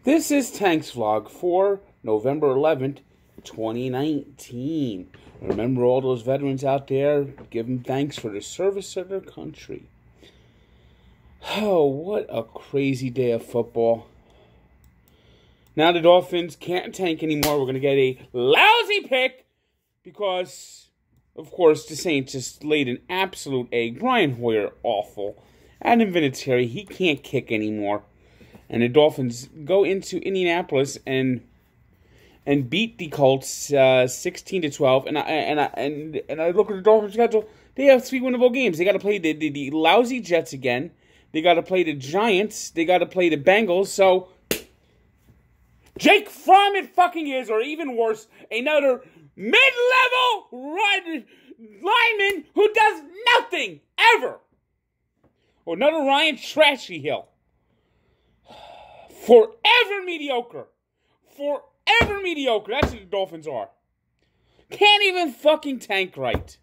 This is Tank's vlog for November 11th, 2019. Remember all those veterans out there, give them thanks for the service of their country. Oh, what a crazy day of football. Now the Dolphins can't tank anymore. We're going to get a lousy pick because, of course, the Saints just laid an absolute egg. Brian Hoyer, awful. Adam Vinatieri, he can't kick anymore. And the Dolphins go into Indianapolis and beat the Colts 16-12. And I look at the Dolphins' schedule. They have 3 winnable games. They got to play the lousy Jets again. They got to play the Giants. They got to play the Bengals. So Jake Fromm it fucking is, or even worse, another mid-level lineman who does nothing ever. Or another Ryan Trashy Hill. Forever mediocre. Forever mediocre. That's what the Dolphins are. Can't even fucking tank right.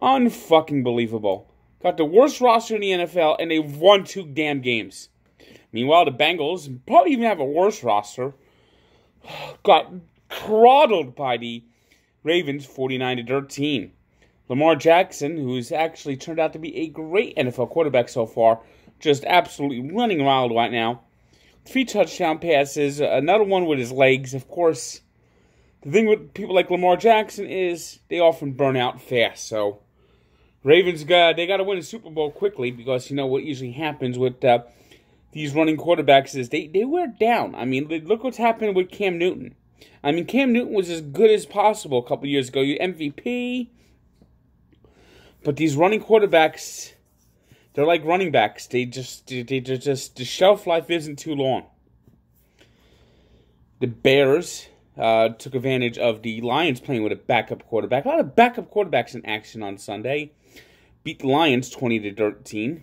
Unfucking believable. Got the worst roster in the NFL, and they've won 2 damn games. Meanwhile, the Bengals probably even have a worse roster. Got throttled by the Ravens 49-13. Lamar Jackson, who's actually turned out to be a great NFL quarterback so far, just absolutely running wild right now. 3 touchdown passes, another one with his legs. Of course, the thing with people like Lamar Jackson is they often burn out fast. So, Ravens, they got to win a Super Bowl quickly because you know what usually happens with these running quarterbacks is they wear down. I mean, look what's happened with Cam Newton. I mean, Cam Newton was as good as possible a couple years ago. You MVP. But these running quarterbacks, they're like running backs. The shelf life isn't too long. The Bears took advantage of the Lions playing with a backup quarterback. A lot of backup quarterbacks in action on Sunday. Beat the Lions 20-13.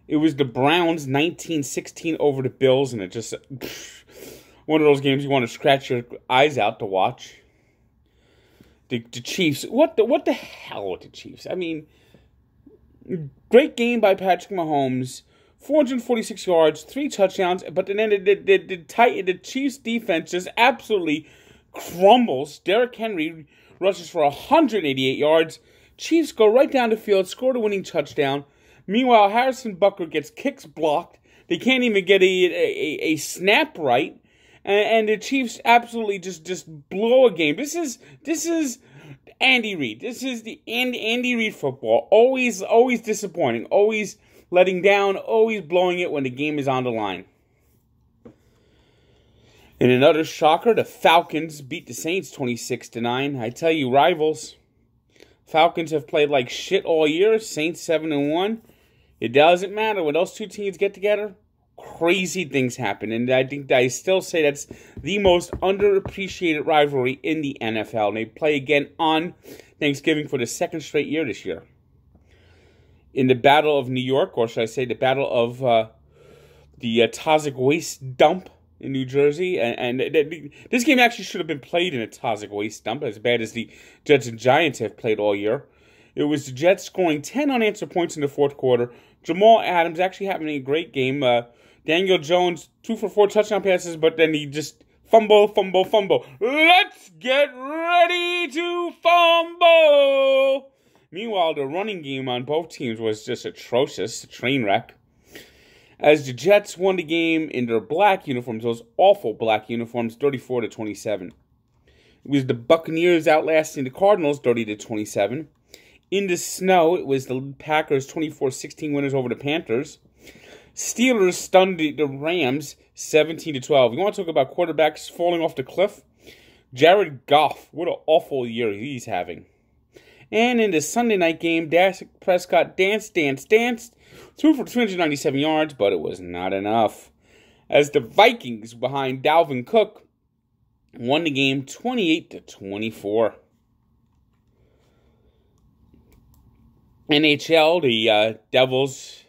It was the Browns 19-16 over the Bills, and it just one of those games you want to scratch your eyes out to watch. The Chiefs, what the hell with the Chiefs? I mean, great game by Patrick Mahomes, 446 yards, 3 touchdowns, but then the Chiefs defense just absolutely crumbles. Derrick Henry rushes for 188 yards. Chiefs go right down the field, score the winning touchdown. Meanwhile, Harrison Butker gets kicks blocked. They can't even get a snap right. And the Chiefs absolutely just blow a game. This is Andy Reid. This is the Andy Reid football. Always disappointing. Always letting down. Always blowing it when the game is on the line. In another shocker, the Falcons beat the Saints 26-9. I tell you, rivals. Falcons have played like shit all year. Saints 7-1. It doesn't matter when those 2 teams get together. Crazy things happen, and I still say that's the most underappreciated rivalry in the NFL. And they play again on Thanksgiving for the 2nd straight year this year. In the Battle of New York, or should I say the Battle of the Tazek Waste Dump in New Jersey, and this game actually should have been played in a Tazek Waste Dump, as bad as the Jets and Giants have played all year. It was the Jets scoring 10 unanswered points in the 4th quarter. Jamal Adams actually having a great game. Daniel Jones, 2 for 4 touchdown passes, but then he just fumble. Let's get ready to fumble! Meanwhile, the running game on both teams was just atrocious, a train wreck. As the Jets won the game in their black uniforms, those awful black uniforms, 34-27. It was the Buccaneers outlasting the Cardinals, 30-27. In the snow, it was the Packers 24-16 winners over the Panthers. Steelers stunned the Rams 17-12. You want to talk about quarterbacks falling off the cliff? Jared Goff, what an awful year he's having. And in the Sunday night game, Dak Prescott danced, threw for 397 yards, but it was not enough. As the Vikings, behind Dalvin Cook, won the game 28-24. NHL, the Devils,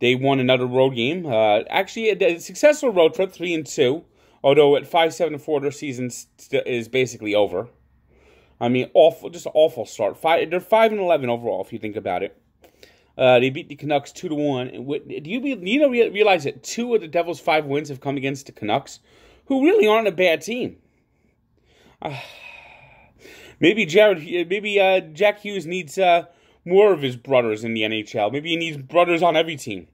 they won another road game. Actually, a successful road trip, 3-2. Although at 5-7-4, their season is basically over. I mean, awful, just an awful start. They're 5-11 overall, if you think about it. They beat the Canucks 2-1. Do you realize that 2 of the Devils' 5 wins have come against the Canucks, who really aren't a bad team? Maybe Jack Hughes needs more of his brothers in the NHL. Maybe he needs brothers on every team.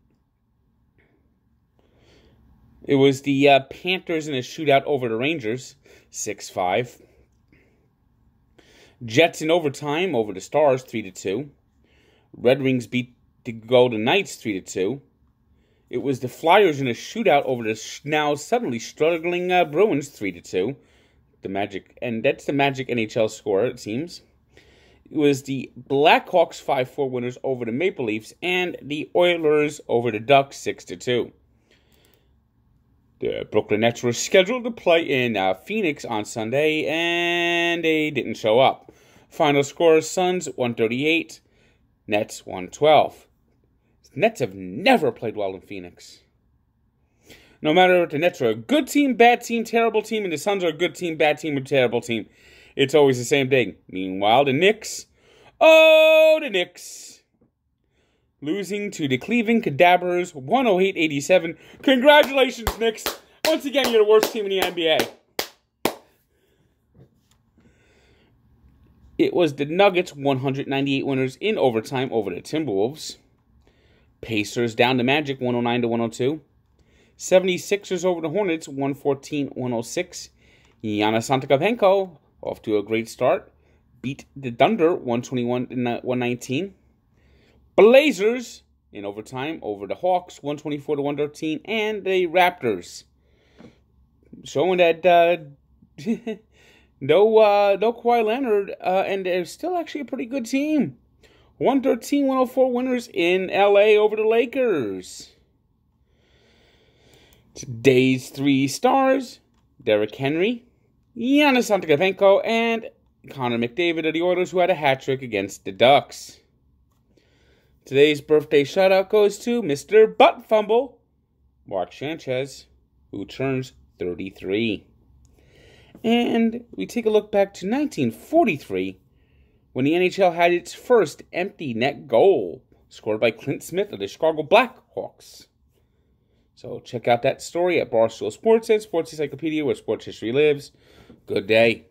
It was the Panthers in a shootout over the Rangers, 6-5. Jets in overtime over the Stars, 3-2. Red Wings beat the Golden Knights 3-2. It was the Flyers in a shootout over the now suddenly struggling Bruins, 3-2. The Magic, and that's the Magic NHL score, it seems. It was the Blackhawks 5-4 winners over the Maple Leafs, and the Oilers over the Ducks 6-2. The Brooklyn Nets were scheduled to play in Phoenix on Sunday, and they didn't show up. Final score, Suns 138, Nets 112. Nets have never played well in Phoenix. No matter if the Nets are a good team, bad team, terrible team, and the Suns are a good team, bad team, or terrible team, it's always the same thing. Meanwhile, the Knicks, the Knicks, losing to the Cleveland Cadabers, 108-87. Congratulations, Knicks. Once again, you're the worst team in the NBA. It was the Nuggets, 198 winners in overtime over the Timberwolves. Pacers down the Magic, 109-102. 76ers over the Hornets, 114-106. Giannis Antetokounmpo, off to a great start, beat the Thunder, 121-119. Blazers in overtime over the Hawks, 124-113, and the Raptors, showing that no Kawhi Leonard, and they're still actually a pretty good team. 113-104 winners in LA over the Lakers. Today's 3 stars: Derrick Henry, Giannis Antetokounmpo, and Connor McDavid of the Oilers, who had a hat trick against the Ducks. Today's birthday shout-out goes to Mr. Butt Fumble, Mark Sanchez, who turns 33. And we take a look back to 1943, when the NHL had its first empty net goal, scored by Clint Smith of the Chicago Blackhawks. So check out that story at Barstool Sports and Sports Encyclopedia, where sports history lives. Good day.